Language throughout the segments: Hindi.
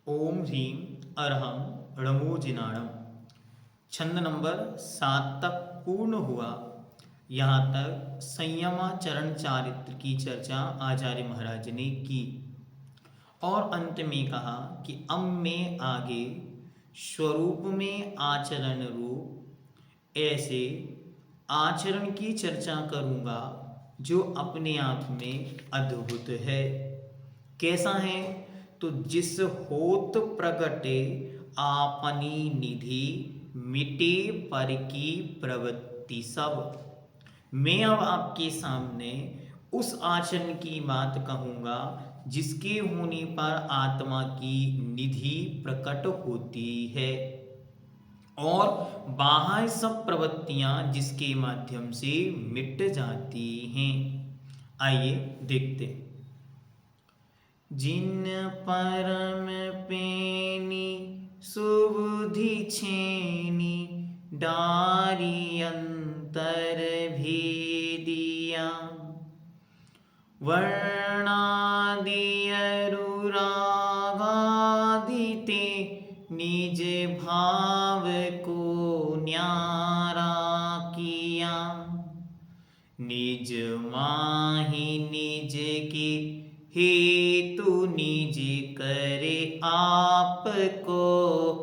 ओम ह्रीं अरहं णमो छंद नंबर 7 तक पूर्ण हुआ। यहाँ तक संयमाचरण चारित्र की चर्चा आचार्य महाराज ने की और अंत में कहा कि अब मैं आगे स्वरूप में आचरण रूप ऐसे आचरण की चर्चा करूँगा जो अपने आप में अद्भुत है। कैसा है? तो जिस होत प्रगटे आपनी निधि मिटे पर की प्रवृत्ति सब। मैं अब आपके सामने उस आचरण की बात कहूँगा जिसके होने पर आत्मा की निधि प्रकट होती है और बाह्य सब प्रवृत्तियां जिसके माध्यम से मिट जाती हैं। आइए देखते हैं। जिन परम पेनी सुबुधि छेनी डारी अंतर भेदिया वर्णादि अनुरागादिते निज भाव को न्यारा किया निज माहि निज के हेतु निज करे आप को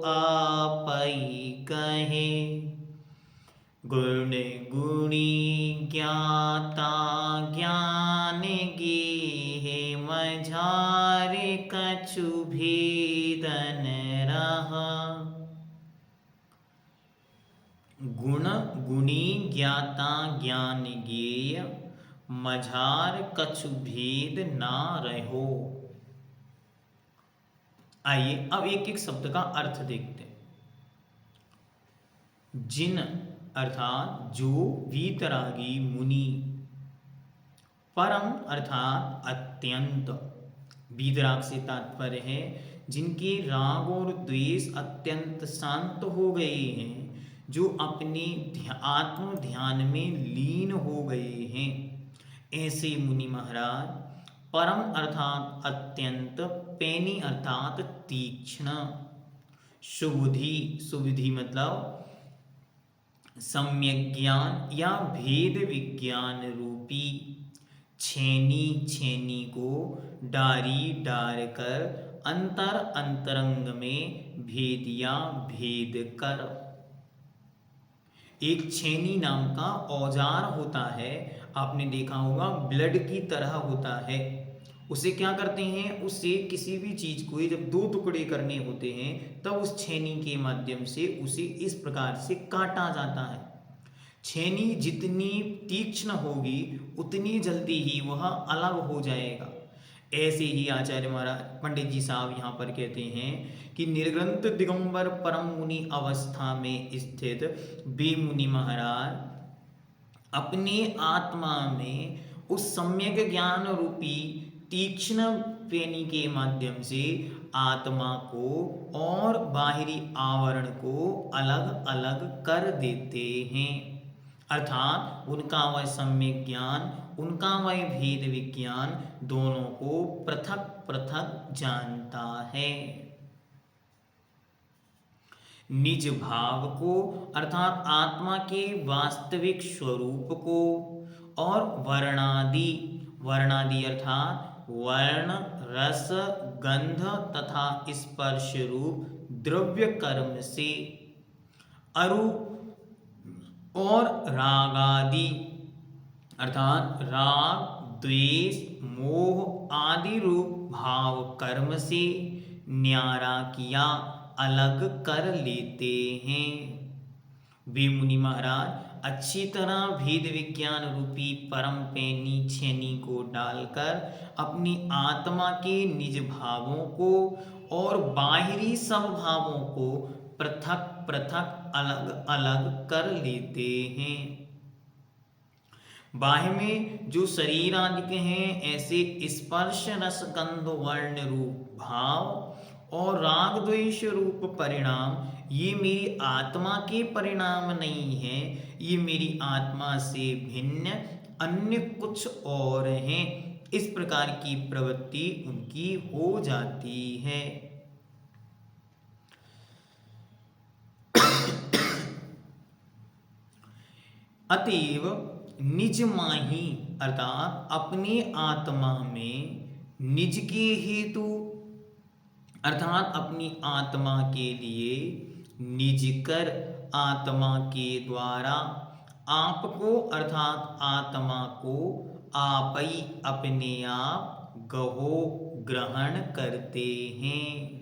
आपई कहे गुण गुणी ज्ञाता ज्ञान गेहे मझार कछु भेदन रहा। गुण गुणी ज्ञाता ज्ञान गेय मझार कछु भेद ना रहो। आइए अब एक एक शब्द का अर्थ देखते हैं। जिन अर्थात जो वीतरागी मुनि, परम अर्थात अत्यंत, वीतराग से तात्पर्य है जिनके राग और द्वेष अत्यंत शांत हो गए हैं, जो अपने आत्म ध्यान में लीन हो गए हैं, ऐसे मुनि महाराज। परम अर्थात अत्यंत, पैनी अर्थात तीक्ष्ण, सुबुधि, सुबुधि मतलब सम्यक ज्ञान या भेद विज्ञान रूपी, छेनी, छेनी को डारी डार कर अंतर अंतरंग में भेदिया भेद कर। एक छेनी नाम का औजार होता है, आपने देखा होगा, ब्लड की तरह होता है। उसे क्या करते हैं, उससे किसी भी चीज को जब दो टुकड़े करने होते हैं तब उस छेनी के माध्यम से उसे इस प्रकार से काटा जाता है। छेनी जितनी तीक्ष्ण होगी उतनी जल्दी ही वह अलग हो जाएगा। ऐसे ही आचार्य महाराज पंडित जी साहब यहाँ पर कहते हैं कि निर्ग्रंथ दिगंबर परम मुनि अवस्था में स्थित वे मुनि महाराज अपने आत्मा में उस सम्यक ज्ञान रूपी तीक्ष्ण पेनी के माध्यम से आत्मा को और बाहरी आवरण को अलग अलग कर देते हैं। अर्थात उनका वह सम्यक ज्ञान, उनका वह भेद विज्ञान दोनों को पृथक पृथक जानता है। निज भाव को अर्थात आत्मा के वास्तविक स्वरूप को, और वर्णादि, वर्णादि अर्थात वर्ण, रस, गंध तथा स्पर्श रूप द्रव्य कर्म से, अरु और रागादि अर्थात राग, द्वेष, मोह आदि रूप भाव कर्म से न्यारा किया, अलग कर लेते हैं। वे मुनि महाराज अच्छी तरह भेद विज्ञान रूपी परम पैनी छेनी को डालकर अपनी आत्मा के निज भावों को और बाहरी सब भावों को पृथक पृथक अलग अलग कर लेते हैं। बाह्य में जो शरीर आदि के हैं, ऐसे स्पर्श रस गंध वर्ण रूप भाव और राग द्वेष रूप परिणाम, ये मेरी आत्मा के परिणाम नहीं है, ये मेरी आत्मा से भिन्न अन्य कुछ और हैं। इस प्रकार की प्रवृत्ति उनकी हो जाती है। अतएव निज माही अर्थात अपने आत्मा में निज के हेतु अर्थात अपनी आत्मा के लिए निज कर आत्मा के द्वारा आपको अर्थात आत्मा को आप ही अपने आप गहो ग्रहण करते हैं।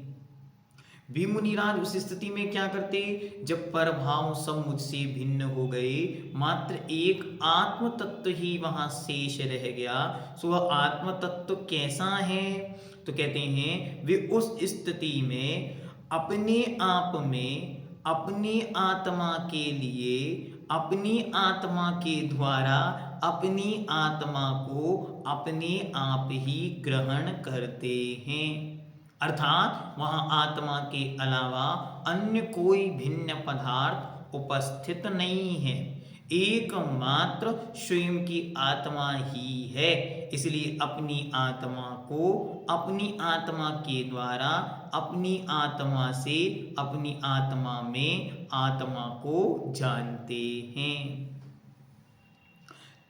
भी मुनिराज उस स्थिति में क्या करते, जब परभाव सब मुझसे भिन्न हो गए, मात्र एक आत्म तत्व ही वहां शेष रह गया। सो वह आत्म तत्व कैसा है, तो कहते हैं वे उस स्थिति में अपने आप में अपनी आत्मा के लिए अपनी आत्मा के द्वारा अपनी आत्मा को अपने आप ही ग्रहण करते हैं। अर्थात वहां आत्मा के अलावा अन्य कोई भिन्न पदार्थ उपस्थित नहीं है, एकमात्र स्वयं की आत्मा ही है। इसलिए अपनी आत्मा को अपनी आत्मा के द्वारा अपनी आत्मा से अपनी आत्मा में आत्मा को जानते हैं।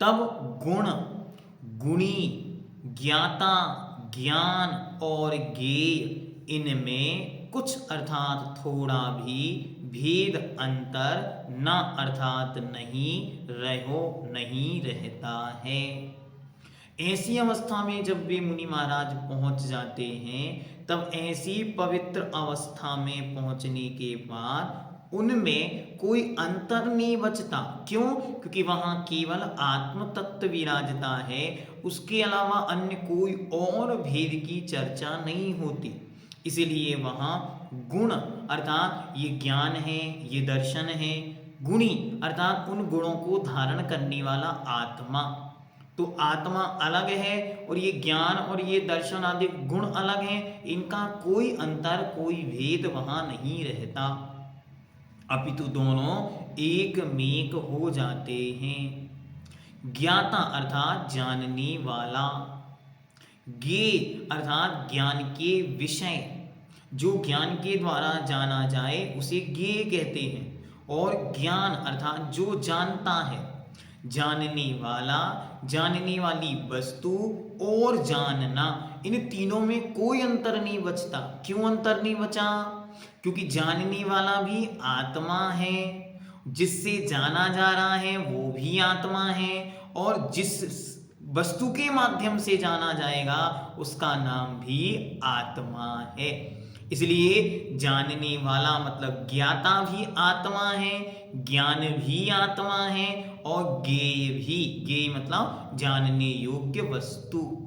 तब गुण, गुणी, ज्ञाता, ज्ञान और ज्ञेय इनमें कुछ अर्थात थोड़ा भी भेद अंतर न अर्थात नहीं रहता है। ऐसी अवस्था में जब वे मुनि महाराज पहुंच जाते हैं, तब ऐसी पवित्र अवस्था में पहुंचने के बाद उनमें कोई अंतर नहीं बचता। क्यों? क्योंकि वहां केवल आत्म तत्व विराजता है, उसके अलावा अन्य कोई और भेद की चर्चा नहीं होती। इसीलिए वहां गुण अर्थात ये ज्ञान है, ये दर्शन है, गुणी अर्थात उन गुणों को धारण करने वाला आत्मा, तो आत्मा अलग है और ये ज्ञान और ये दर्शन आदि गुण अलग हैं। इनका कोई अंतर कोई भेद वहां नहीं रहता, अपितु दोनों एक मेक हो जाते हैं। ज्ञाता अर्थात जानने वाला, ज्ञेय अर्थात ज्ञान के विषय, जो ज्ञान के द्वारा जाना जाए उसे ज्ञेय कहते हैं। और ज्ञान अर्थात जो जानता है, जानने वाला, जानने वाली वस्तु और जानना, इन तीनों में कोई अंतर नहीं बचता। क्यों अंतर नहीं बचा? क्योंकि जानने वाला भी आत्मा है, जिससे जाना जा रहा है वो भी आत्मा है, और जिस वस्तु के माध्यम से जाना जाएगा उसका नाम भी आत्मा है। इसलिए जानने वाला मतलब ज्ञाता भी आत्मा है, ज्ञान भी आत्मा है, और ज्ञेय भी, ज्ञेय मतलब जानने योग्य वस्तु।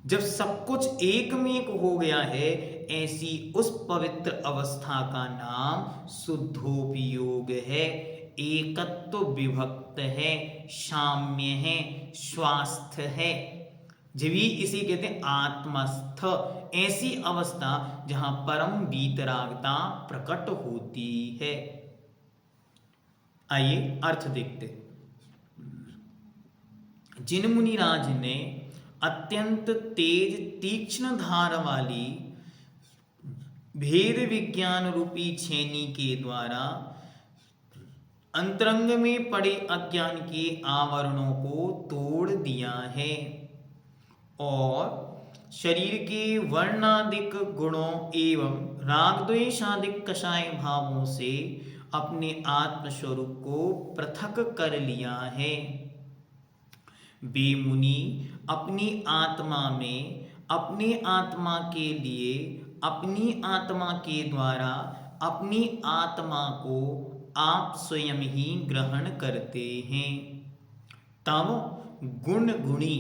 जब सब कुछ एक में एक हो गया है, ऐसी उस पवित्र अवस्था का नाम शुद्धोपयोग है, एकत्व विभक्त है, साम्य है, स्वास्थ्य है। जभी इसे कहते हैं आत्मस्थ, ऐसी अवस्था जहां परम वीतरागता प्रकट होती है। आइए अर्थ देखते। जिन मुनिराज ने अत्यंत तेज तीक्ष्ण धार वाली भेद विज्ञान रूपी छेनी के द्वारा अंतरंग में पड़े अज्ञान के आवरणों को तोड़ दिया है और शरीर के वर्णादिक गुणों एवं राग द्वेषादिक कषाय भावों से अपने आत्मस्वरूप को पृथक कर लिया है। वे मुनि अपनी आत्मा में अपने आत्मा के लिए अपनी आत्मा के द्वारा अपनी आत्मा को आप स्वयं ही ग्रहण करते हैं। तब गुण गुणी,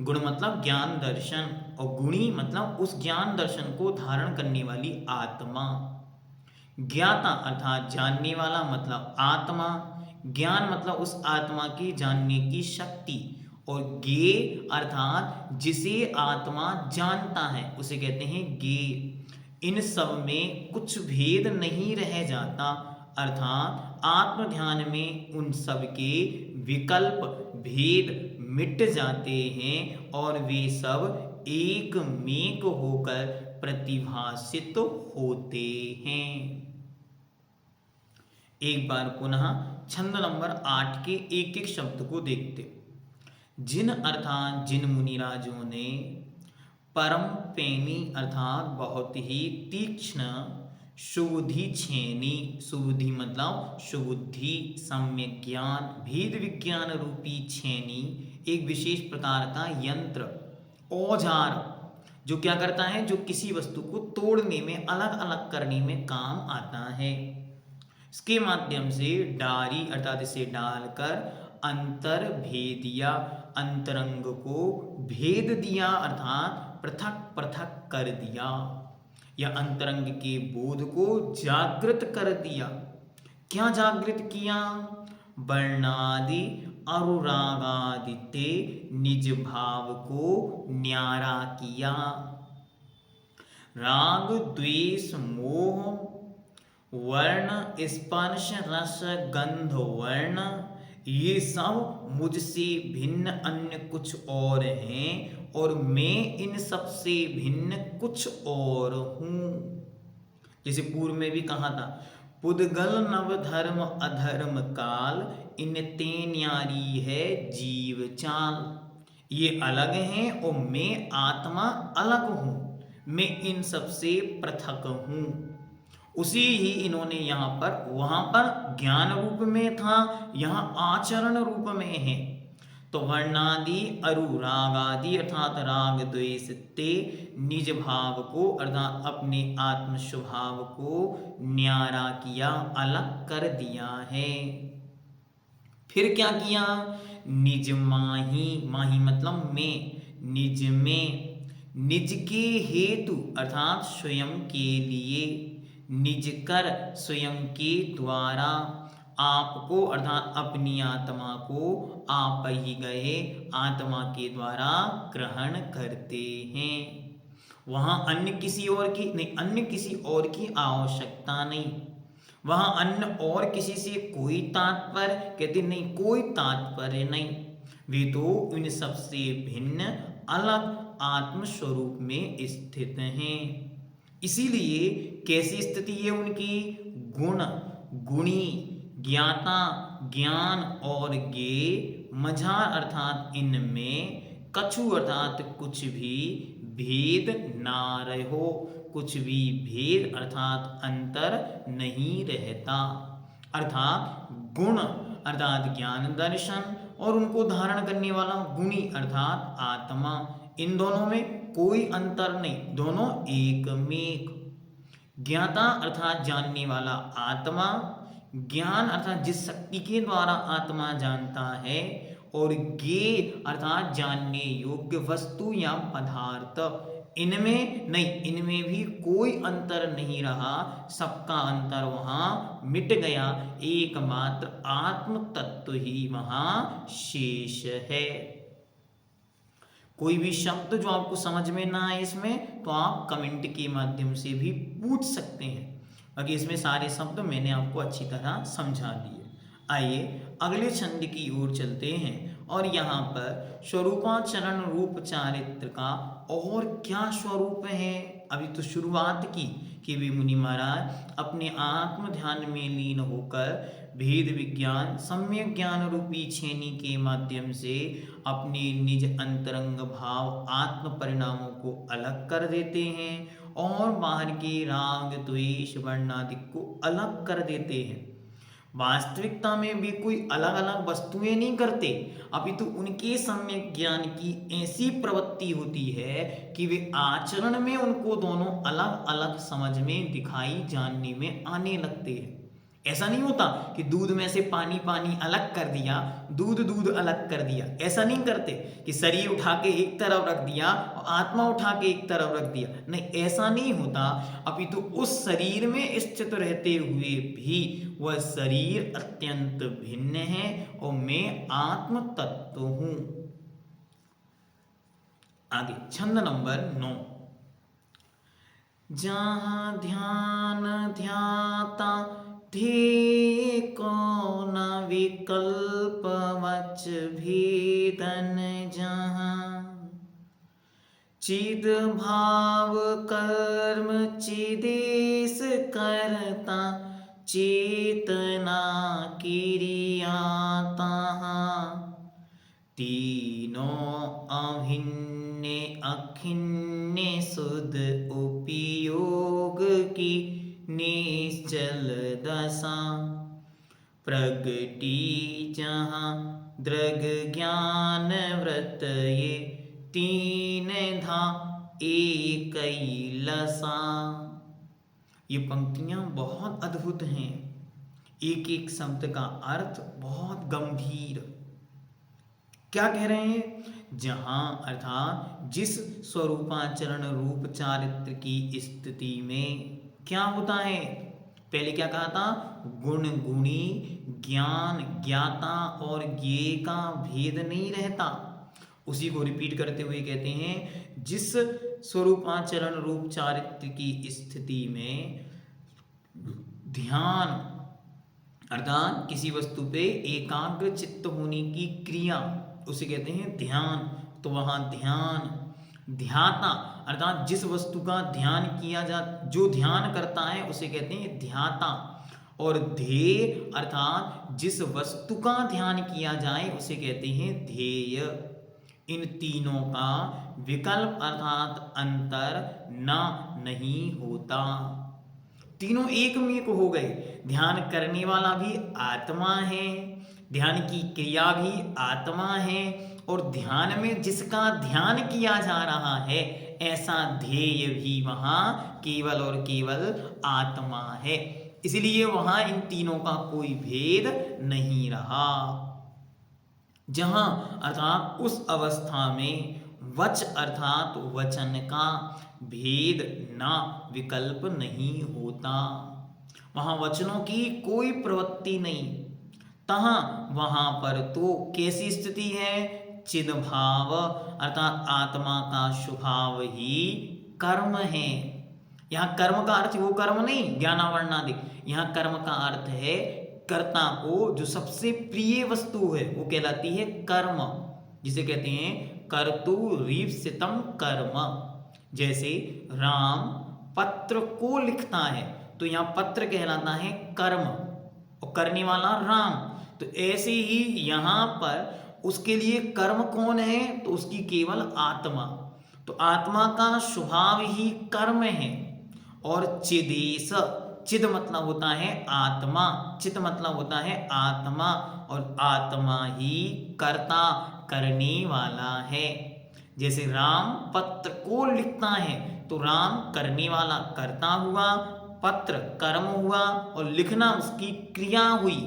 गुण मतलब ज्ञान दर्शन, और गुणी मतलब उस ज्ञान दर्शन को धारण करने वाली आत्मा। ज्ञाता अर्थात जानने वाला मतलब आत्मा, ज्ञान मतलब उस आत्मा की जानने की शक्ति, और ज्ञेय अर्थात जिसे आत्मा जानता है उसे कहते हैं ज्ञेय। इन सब में कुछ भेद नहीं रह जाता, अर्थात आत्म ध्यान में उन सब के विकल्प भेद मिट जाते हैं और वे सब एक मेक होकर प्रतिभासित होते हैं। एक बार पुनः छंद नंबर 8 के एक एक शब्द को देखते। जिन अर्थात जिन मुनिराजों ने परम प्रेमी अर्थात बहुत ही तीक्ष्ण सुबुद्धि छेनी, सुबुद्धि मतलब सुबुद्धि, सम्यक ज्ञान, भेद विज्ञान रूपी छेनी एक विशेष प्रकार का यंत्र, औजार, जो क्या करता है, जो किसी वस्तु को तोड़ने में, अलग अलग करने में काम आता है। इसके माध्यम से डारी अर्थात इसे डालकर अंतर भेदिया, अंतरंग को भेद दिया अर्थात पृथक पृथक कर दिया, या अंतरंग के बोध को जागृत कर दिया। क्या जागृत किया? वर्णादि अनुरागादिते निज भाव को न्यारा किया। राग द्वेष मोह वर्ण स्पर्श रस गंध वर्ण, ये सब मुझसे भिन्न अन्य कुछ और हैं और मैं इन सबसे भिन्न कुछ और हूं। जैसे पूर्व में भी कहा था, पुद्गल नव धर्म अधर्म काल, इन ते न्यारी है जीव चाल। ये अलग हैं और मैं आत्मा अलग हूं, मैं इन सबसे पृथक हूं। उसी ही इन्होंने यहाँ पर, वहां पर ज्ञान रूप में था, यहाँ आचरण रूप में है। तो वर्णादि अनुरागादि अर्थात राग द्वेष ते निज भाव को अर्थात अपने आत्म स्वभाव को न्यारा किया, अलग कर दिया है। फिर क्या किया? निज माही, माही मतलब मैं, निज में, निज के हेतु अर्थात स्वयं के लिए, निज कर स्वयं के द्वारा, आपको अर्थात अपनी आत्मा को आप ही गए आत्मा के द्वारा ग्रहण करते हैं। वहां अन्य किसी और की नहीं, अन्य किसी और की आवश्यकता नहीं, वहां अन्य और किसी से कोई तात्पर्य, कहते नहीं कोई तात्पर्य नहीं, वे तो इन सबसे भिन्न अलग आत्म स्वरूप में स्थित हैं। इसीलिए कैसी स्थिति है उनकी? गुण, गुणी, ज्ञाता, ज्ञान और गे मझार अर्थात इनमें कछु अर्थात कुछ भी भेद ना रहो, कुछ भी भेद अर्थात अंतर नहीं रहता। अर्थात गुण अर्थात ज्ञान दर्शन और उनको धारण करने वाला गुणी अर्थात आत्मा, इन दोनों में कोई अंतर नहीं, दोनों एक में। ज्ञाता अर्थात जानने वाला आत्मा, ज्ञान अर्थात जिस शक्ति के द्वारा आत्मा जानता है, और ज्ञे अर्थात जानने योग्य वस्तु या पदार्थ, इनमें नहीं, इनमें भी कोई अंतर नहीं रहा, सबका अंतर वहां मिट गया, एकमात्र आत्म तत्व ही वहां शेष है। कोई भी शब्द जो आपको समझ में ना आए इसमें, तो आप कमेंट के माध्यम से भी पूछ सकते हैं, बाकी इसमें सारे शब्द मैंने आपको अच्छी तरह समझा दिए। आइए अगले छंद की ओर चलते हैं, और यहाँ पर स्वरूपाचरण रूप चारित्र का और क्या स्वरूप है। अभी तो शुरुआत की कि वे मुनि महाराज अपने आत्म ध्यान में लीन होकर भेद विज्ञान सम्यक ज्ञान रूपी छेनी के माध्यम से अपने निज अंतरंग भाव आत्म परिणामों को अलग कर देते हैं और बाहर के राग द्वेष वर्णादि को अलग कर देते हैं। वास्तविकता में भी कोई अलग अलग वस्तुएं नहीं करते, अपितु उनके सम्यक ज्ञान की ऐसी प्रवृत्ति होती है कि वे आचरण में उनको दोनों अलग अलग समझ में दिखाई जानने में आने लगते हैं। ऐसा नहीं होता कि दूध में से पानी पानी अलग कर दिया, दूध दूध अलग कर दिया, ऐसा नहीं करते कि शरीर उठा के एक तरफ रख दिया और आत्मा उठा के एक तरफ रख दिया, नहीं, ऐसा नहीं होता। अपितु उस शरीर में स्थित रहते हुए भी वह शरीर अत्यंत भिन्न है और मैं आत्म तत्व हूं। आगे छंद नंबर 9। जहां ध्यान ध्याता ध्येय को न विकल्प वच भेदन, जहां चिद भाव कर्म चिदेश करता चेतना क्रिया तहाँ, तीनों अभिन्न अखिन्न शुद्ध उपयोग की निश्चल दशा, प्रगति जहाँ दृग ज्ञान व्रत ये तीन धा एक लसा। ये पंक्तियां बहुत अद्भुत हैं, एक एक शब्द का अर्थ बहुत गंभीर। क्या कह रहे हैं? जहां अर्थात जिस स्वरूपाचरण रूप चारित्र की स्थिति में क्या होता है, पहले क्या कहा था? गुण गुणी, ज्ञान ज्ञाता और ज्ञेय का भेद नहीं रहता। उसी को रिपीट करते हुए कहते हैं, जिस स्वरूपाचरण रूप चारित्र की स्थिति में ध्यान अर्थात किसी वस्तु पे एकाग्र चित्त होने की क्रिया, उसे कहते हैं ध्यान। तो वहां ध्यान, ध्याता अर्थात जिस वस्तु का ध्यान किया जा, जो ध्यान करता है उसे कहते हैं ध्याता। और ध्येय अर्थात जिस वस्तु का ध्यान किया जाए उसे कहते हैं ध्येय। इन तीनों का विकल्प अर्थात अंतर ना नहीं होता। तीनों एक में एक हो गए। ध्यान करने वाला भी आत्मा है, ध्यान की क्रिया भी आत्मा है, और ध्यान में जिसका ध्यान किया जा रहा है ऐसा ध्येय भी वहां केवल और केवल आत्मा है। इसलिए वहां इन तीनों का कोई भेद नहीं रहा। जहां अर्थात उस अवस्था में वच अर्थात वचन का भेद ना विकल्प नहीं होता, वहां वचनों की कोई प्रवृत्ति नहीं। तहां वहां पर तो कैसी स्थिति है? चिद भाव अर्थात आत्मा का स्वभाव ही कर्म है। यहाँ कर्म का अर्थ वो कर्म नहीं ज्ञानावरणादि, यहाँ कर्म का अर्थ है कर्ता को जो सबसे प्रिय वस्तु है वो कहलाती है कर्म, जिसे कहते हैं कर्तुरीप्सितम कर्म। जैसे राम पत्र को लिखता है तो यहाँ पत्र कहलाता है कर्म और करने वाला राम। तो ऐसे ही यहाँ पर उसके लिए कर्म कौन है? तो उसकी केवल आत्मा। तो आत्मा का स्वभाव ही कर्म है। और चिदेश, चिद मतलब होता है आत्मा, चित मतलब होता है आत्मा, और आत्मा ही कर्ता करने वाला है। जैसे राम पत्र को लिखता है तो राम करने वाला कर्ता हुआ, पत्र कर्म हुआ और लिखना उसकी क्रिया हुई।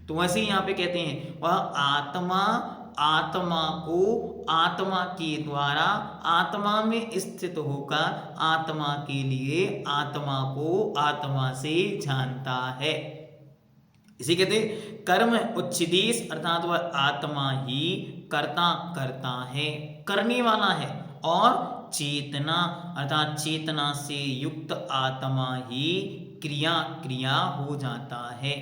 तो वैसे ही यहाँ पे कहते हैं वह आत्मा आत्मा को आत्मा के द्वारा आत्मा में स्थित होकर आत्मा के लिए आत्मा को आत्मा से जानता है। इसे कहते कर्म उच्चिदेश अर्थात वह आत्मा ही कर्ता करता है, करने वाला है। और चेतना अर्थात चेतना से युक्त आत्मा ही क्रिया क्रिया हो जाता है।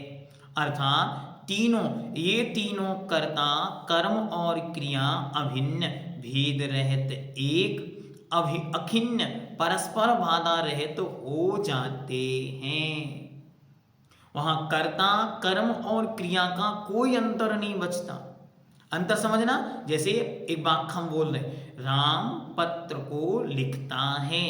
अर्थात तीनों, ये तीनों कर्ता कर्म और क्रिया अभिन्न भेद रहित एक अखिन्न परस्पर बाधा रहित हो जाते हैं। वहां कर्ता कर्म और क्रिया का कोई अंतर नहीं बचता। अंतर समझना, जैसे एक बात हम बोल रहे, राम पत्र को लिखता है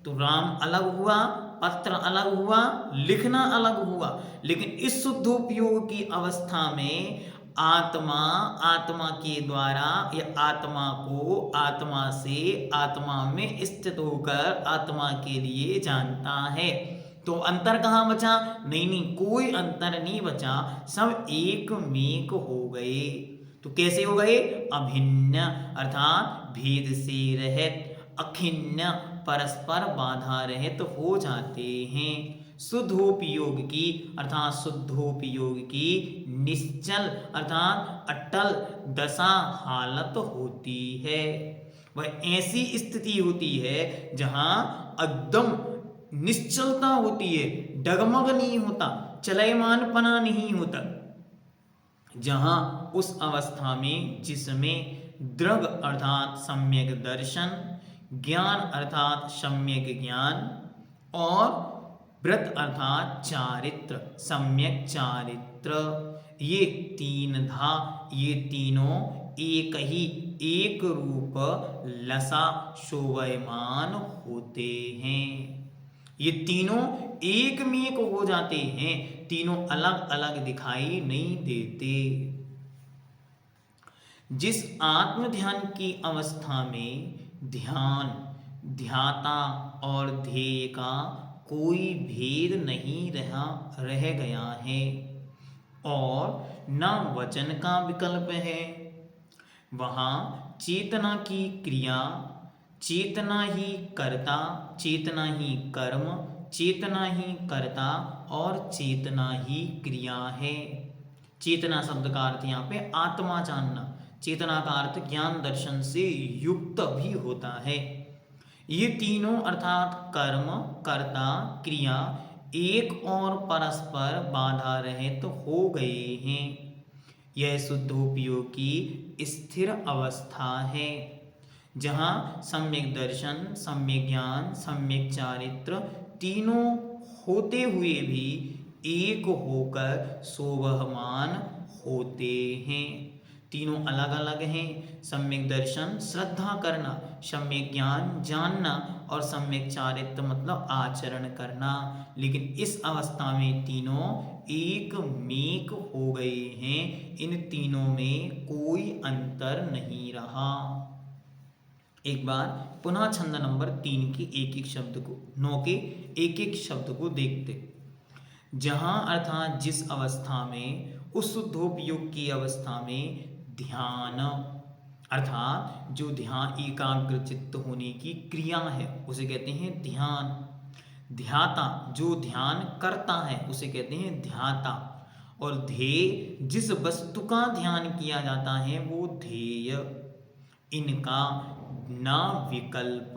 तो राम अलग हुआ, पत्र अलग हुआ, लिखना अलग हुआ। लेकिन इस शुद्धोपयोग की अवस्था में आत्मा आत्मा के द्वारा या आत्मा को आत्मा से आत्मा में स्थित होकर आत्मा के लिए जानता है। तो अंतर कहाँ बचा? नहीं, कोई अंतर नहीं बचा, सब एक मेक हो गए। तो कैसे हो गए? अभिन्न अर्थात भेद से रहित, अखिन्न परस्पर बाधा रहित हो जाते हैं। शुद्धोपयोग की अर्थात शुद्धोपयोग की निश्चल अर्थात अटल दशा हालत होती है। वह ऐसी स्थिति होती है जहां एकदम निश्चलता होती है, डगमग नहीं होता, चलयमानपना नहीं होता। जहां उस अवस्था में जिसमें दृग अर्थात सम्यक दर्शन, ज्ञान अर्थात सम्यक ज्ञान और व्रत अर्थात चारित्र, सम्यक चारित्र। ये ये तीनों एक ही एक रूप लसा शोभयमान होते हैं। ये तीनों एक में एक हो जाते हैं, तीनों अलग अलग दिखाई नहीं देते। जिस आत्म ध्यान की अवस्था में ध्यान, ध्याता और ध्येय का कोई भेद नहीं रह गया है और न वचन का विकल्प है, वहाँ चेतना की क्रिया, चेतना ही कर्ता, चेतना ही कर्म, चेतना ही कर्ता और चेतना ही क्रिया है। चेतना शब्द का अर्थ यहाँ पे आत्मा जानना, चेतना का अर्थ ज्ञान दर्शन से युक्त भी होता है। ये तीनों अर्थात कर्म, कर्ता, क्रिया एक और परस्पर बाधा रहित हो गए हैं। यह शुद्धोपयोग की स्थिर अवस्था है, जहाँ सम्यक दर्शन, सम्यक ज्ञान, सम्यक चारित्र तीनों होते हुए भी एक होकर शोभमान होते हैं। तीनों अलग अलग हैं। सम्यक दर्शन श्रद्धा करना, सम्यक ज्ञान जानना और सम्यक चारित्र मतलब आचरण करना। लेकिन इस अवस्था में तीनों एक मेक हो गए हैं, इन तीनों में कोई अंतर नहीं रहा। एक बार पुनः छंद नंबर 3 के एक एक शब्द को, 9 के एक एक शब्द को देखते। जहां अर्थात जिस अवस्था में, उस शुद्धोपयोग की अवस्था में ध्यान अर्थात जो ध्येय एकाग्र चित्त होने की क्रिया है उसे कहते हैं ध्यान। ध्याता जो ध्यान करता है उसे कहते हैं ध्याता। और ध्येय जिस वस्तु का ध्यान किया जाता है वो ध्येय। इनका ना विकल्प,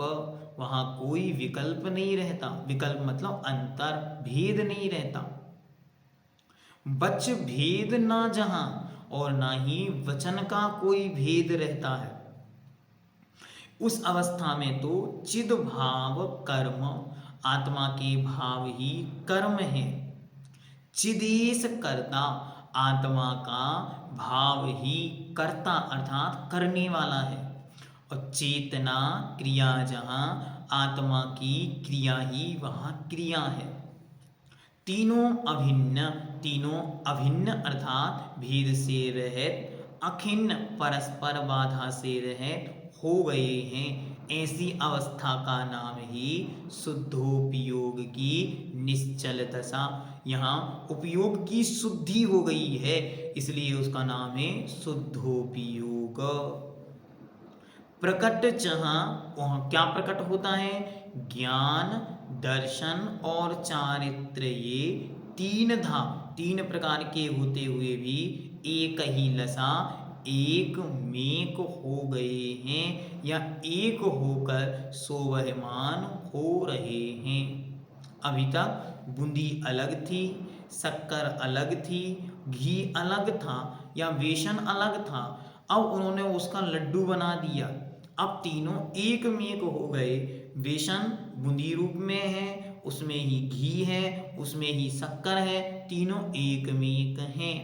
वहां कोई विकल्प नहीं रहता। विकल्प मतलब अंतर, भेद नहीं रहता। बच भेद ना जहां, और ना ही वचन का कोई भेद रहता है। उस अवस्था में तो चिद भाव कर्म, आत्मा के भाव ही कर्म है। चिदेश कर्ता, आत्मा का भाव ही कर्ता अर्थात करने वाला है। और चेतना क्रिया, जहां आत्मा की क्रिया ही वहां क्रिया है। तीनों अभिन्न अर्थात भेद से रहित, अखिन्न परस्पर बाधा से रहित हो गए हैं। ऐसी अवस्था का नाम ही शुद्धोपयोग की निश्चल दशा। यहाँ उपयोग की शुद्धि हो गई है, इसलिए उसका नाम है शुद्धोपयोग। प्रकट जहाँ, वहाँ क्या प्रकट होता है? ज्ञान, दर्शन और चारित्र, ये तीन प्रकार के होते हुए भी एक ही लसा, एक मेक हो गए हैं या एक होकर शोभमान हो रहे हैं। अभी तक बूंदी अलग थी, शक्कर अलग थी, घी अलग था या बेसन अलग था। अब उन्होंने उसका लड्डू बना दिया। अब तीनों एक मेक हो गए। बेसन बूंदी रूप में है, उसमें ही घी है, उसमें ही शक्कर है, तीनों एक मेक हैं।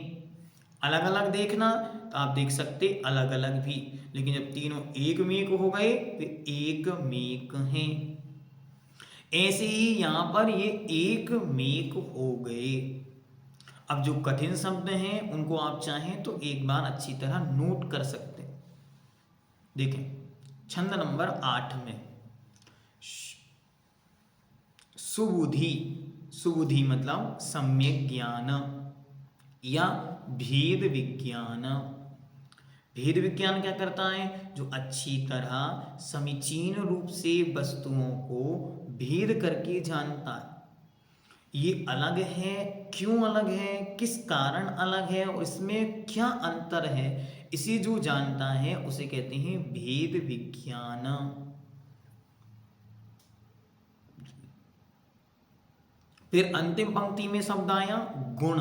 अलग अलग देखना तो आप देख सकते अलग अलग भी, लेकिन जब तीनों एक मेक हो गए तो एक मेक हैं। ऐसे ही यहां पर ये एक मेक हो गए। अब जो कठिन शब्द हैं उनको आप चाहें तो एक बार अच्छी तरह नोट कर सकते हैं। देखें छंद नंबर 8 में सुबुद्धि। सुबुद्धि मतलब सम्यक ज्ञान या भेद विज्ञान। भेद विज्ञान क्या करता है? जो अच्छी तरह समीचीन रूप से वस्तुओं को भेद करके जानता है। ये अलग है, क्यों अलग है, किस कारण अलग है और इसमें क्या अंतर है, इसे जो जानता है उसे कहते हैं भेद विज्ञान। फिर अंतिम पंक्ति में शब्द आया गुण।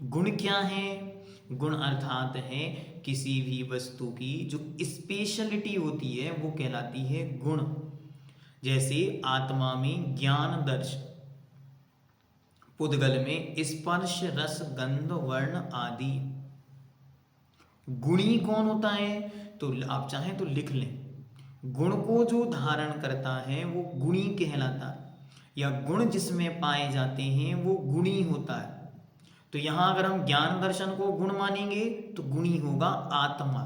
गुण क्या है? गुण अर्थात है किसी भी वस्तु की जो स्पेशलिटी होती है वो कहलाती है गुण। जैसे आत्मा में ज्ञान दर्शन, पुद्गल में स्पर्श रस गंध वर्ण आदि। गुणी कौन होता है? तो आप चाहें तो लिख लें। गुण को जो धारण करता है वो गुणी कहलाता है, या गुण जिसमें पाए जाते हैं वो गुणी होता है। तो यहाँ अगर हम ज्ञान दर्शन को गुण मानेंगे तो गुणी होगा आत्मा।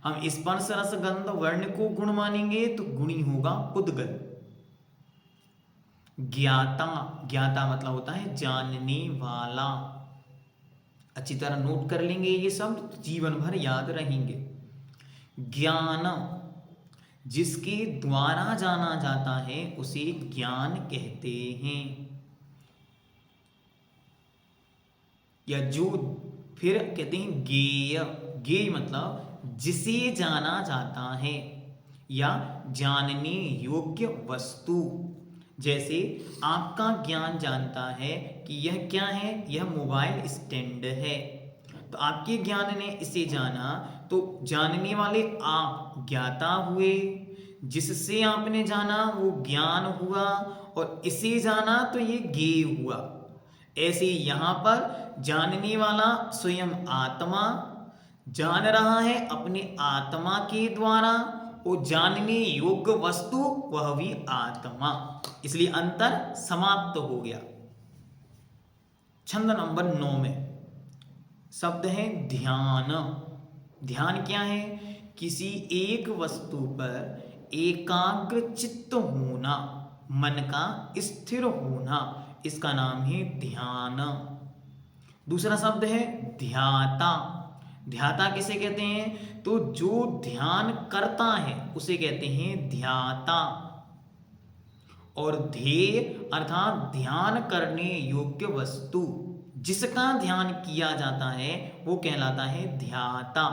हम स्पर्श रस गंध वर्ण को गुण मानेंगे तो गुणी होगा पुद्गल। ज्ञाता, ज्ञाता मतलब होता है जानने वाला। अच्छी तरह नोट कर लेंगे ये शब्द, जीवन भर याद रहेंगे। ज्ञान, जिसके द्वारा जाना जाता है उसे ज्ञान कहते हैं। या जो फिर कहते हैं ज्ञेय, ज्ञेय मतलब जिसे जाना जाता है या जानने योग्य वस्तु। जैसे आपका ज्ञान जानता है कि यह क्या है, यह मोबाइल स्टैंड है, तो आपके ज्ञान ने इसे जाना, तो जानने वाले आप ज्ञाता हुए, जिससे आपने जाना वो ज्ञान हुआ, और इसे जाना तो ये ज्ञेय हुआ। ऐसे यहाँ पर जानने वाला स्वयं आत्मा जान रहा है अपने आत्मा के द्वारा, और जानने योग्य वस्तु वह भी आत्मा, इसलिए अंतर समाप्त हो गया। छंद नंबर 9 में शब्द है ध्यान। ध्यान क्या है? किसी एक वस्तु पर एकाग्र चित्त होना, मन का स्थिर होना, इसका नाम है ध्यान। दूसरा शब्द है ध्याता। ध्याता किसे कहते हैं? तो जो ध्यान करता है उसे कहते हैं ध्याता। और ध्येय अर्थात ध्यान करने योग्य वस्तु, जिसका ध्यान किया जाता है वो कहलाता है ध्याता।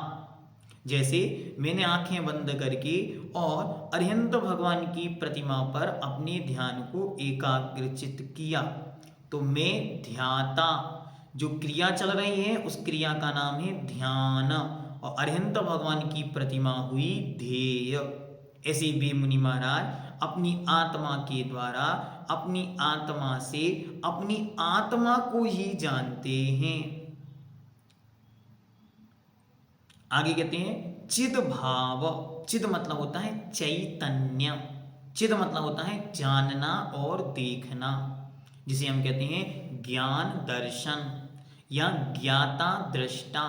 जैसे मैंने आंखें बंद करके और अरिहंत भगवान की प्रतिमा पर अपने ध्यान को एकाग्रचित किया, तो मैं ध्याता। जो क्रिया चल रही है उस क्रिया का नाम है ध्यान, और अरिहंत भगवान की प्रतिमा हुई ध्येय। ऐसे भी मुनि महाराज अपनी आत्मा के द्वारा, अपनी आत्मा से अपनी आत्मा को ही जानते हैं। आगे कहते हैं चिद भाव। चिद मतलब होता है चैतन्य, चिद मतलब होता है जानना और देखना, जिसे हम कहते हैं ज्ञान दर्शन या ज्ञाता दृष्टा।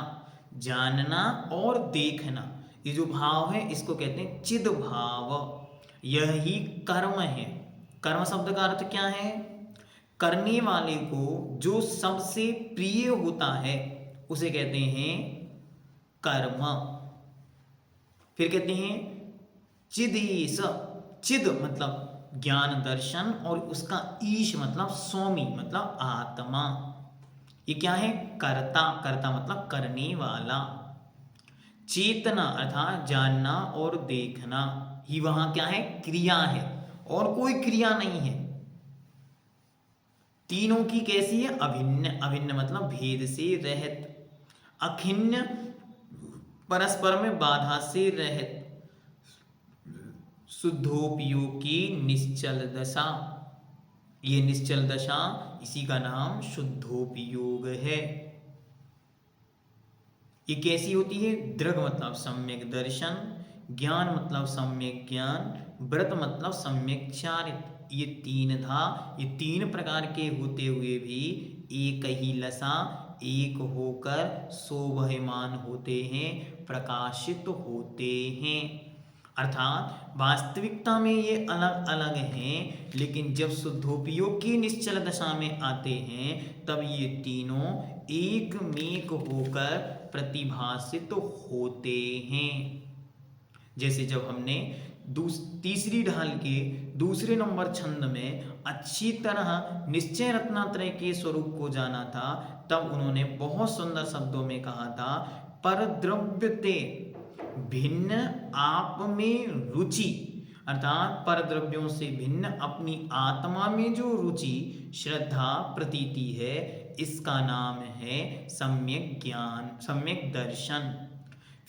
जानना और देखना, ये जो भाव है इसको कहते हैं चिद भाव। यह ही कर्म है। कर्म शब्द का अर्थ क्या है? करने वाले को जो सबसे प्रिय होता है उसे कहते हैं कर्म। फिर कहते हैं चिदीश। चिद मतलब ज्ञान दर्शन, और उसका ईश मतलब स्वामी मतलब आत्मा। ये क्या है? कर्ता। कर्ता मतलब करने वाला। चेतना अर्थात जानना और देखना, ही वहां क्या है? क्रिया है, और कोई क्रिया नहीं है। तीनों की कैसी है? अभिन्न। अभिन्न मतलब भेद से रहित। अखिन्न परस्पर में बाधा से रहित। शुद्धोपयोग की निश्चल दशा, ये निश्चल दशा, इसी का नाम शुद्धोपयोग है। ये कैसी होती है? दृढ़ मतलब सम्यक दर्शन, ज्ञान मतलब सम्यक ज्ञान, व्रत मतलब सम्यक चारित। ये तीन था। ये तीन प्रकार के होते हुए भी एक ही लसा एक होकर शोभयमान होते हैं, प्रकाशित होते हैं। अर्थात वास्तविकता में ये अलग अलग हैं, लेकिन जब शुद्धोपयोग की निश्चल दशा में आते हैं तब ये तीनों एक मेक होकर प्रतिभासित होते हैं। जैसे जब हमने तीसरी ढाल के दूसरे नंबर छंद में अच्छी तरह निश्चय रत्नात्रय के स्वरूप को जाना था, तब उन्होंने बहुत सुंदर शब्दों में कहा था, पर द्रव्यते भिन्न आप में रुचि, अर्थात पर द्रव्यों से भिन्न अपनी आत्मा में जो रुचि श्रद्धा प्रतीति है, इसका नाम है सम्यक ज्ञान, सम्यक दर्शन।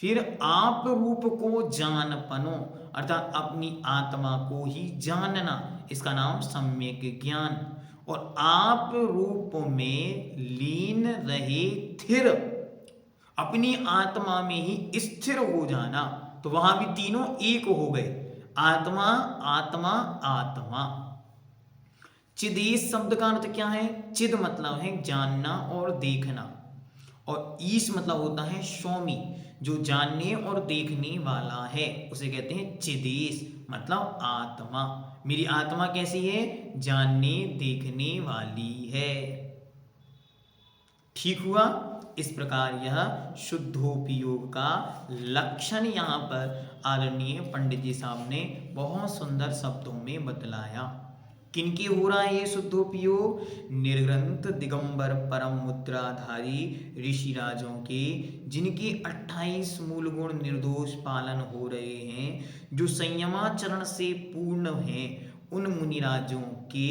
फिर आप रूप को जानपनो, अर्थात अपनी आत्मा को ही जानना, इसका नाम सम्यक ज्ञान। और आप रूप में लीन रहे थिर, अपनी आत्मा में ही स्थिर हो जाना। तो वहां भी तीनों एक हो गए, आत्मा आत्मा आत्मा। चिदेश शब्द का अर्थ क्या है? चिद मतलब है जानना और देखना, और ईश मतलब होता है स्वामी, जो जानने और देखने वाला है, उसे कहते हैं चिदेश, मतलब आत्मा। मेरी आत्मा कैसी है? जानने देखने वाली है। ठीक हुआ। इस प्रकार यह शुद्धोपयोग का लक्षण यहाँ पर आदरणीय पंडित जी साहब ने बहुत सुंदर शब्दों में बतलाया। किनके हो रहा है ये शुद्धोपयोग? निर्ग्रंथ दिगंबर परम मुद्राधारी ऋषि राजों के, जिनके 28 मूल गुण निर्दोष पालन हो रहे हैं, जो संयमाचरण से पूर्ण हैं, उन मुनिराजों के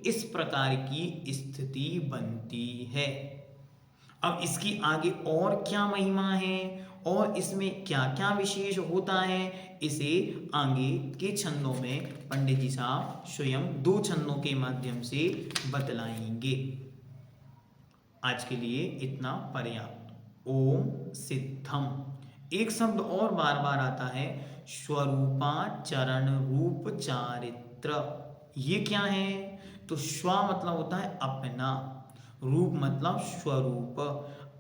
इस प्रकार की स्थिति बनती है। अब इसकी आगे और क्या महिमा है और इसमें क्या क्या विशेष होता है, इसे आगे के छंदों में पंडित जी साहब स्वयं 2 छंदों के माध्यम से बतलाएंगे। आज के लिए इतना पर्याप्त। ओम सिद्धम। एक शब्द और बार बार आता है, स्वरूपाचरण रूप चारित्र। ये क्या है? तो स्व मतलब होता है अपना, रूप मतलब स्वरूप,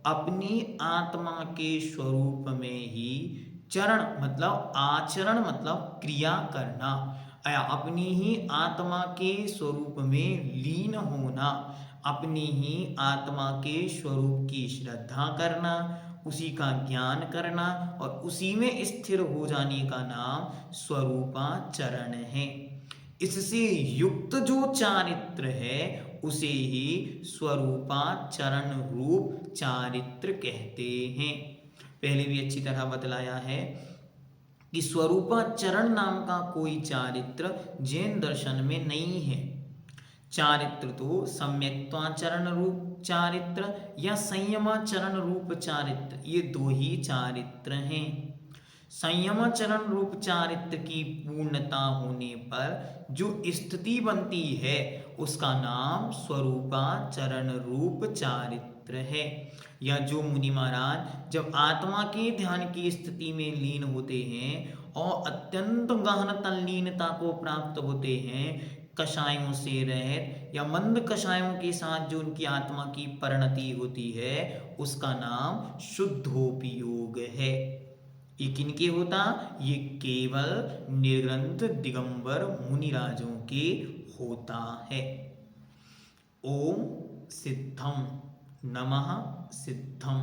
अपनी आत्मा के स्वरूप में ही, चरण मतलब आचरण मतलब क्रिया करना, अपनी ही आत्मा के स्वरूप में लीन होना, अपनी ही आत्मा के स्वरूप की श्रद्धा करना, उसी का ज्ञान करना और उसी में स्थिर हो जाने का नाम स्वरूपाचरण है। इससे युक्त जो चारित्र है उसे ही स्वरूपाचरण रूप चारित्र कहते हैं। पहले भी अच्छी तरह बतलाया है कि स्वरूपाचरण नाम का कोई चारित्र जैन दर्शन में नहीं है। चारित्र तो सम्यक्त्वाचरण रूप चारित्र या संयमाचरण रूप चारित्र, ये 2 ही चारित्र हैं। संयमाचरण रूप चारित्र की पूर्णता होने पर जो स्थिति बनती है उसका नाम स्वरूपाचरण रूप चारित्र है। या जो मुनि महाराज जब आत्मा के ध्यान की स्थिति में लीन होते हैं और अत्यंत गहन तल्लीनता को प्राप्त होते हैं, कषायों से रहित या मंद कषायों के साथ जो उनकी आत्मा की परिणति होती है, उसका नाम शुद्धोपयोग है। ये किनके होता? ये केवल निर्ग्रंथ दिगंबर मुनिराजों के होता है। ओम सिद्धम, नमः सिद्धम।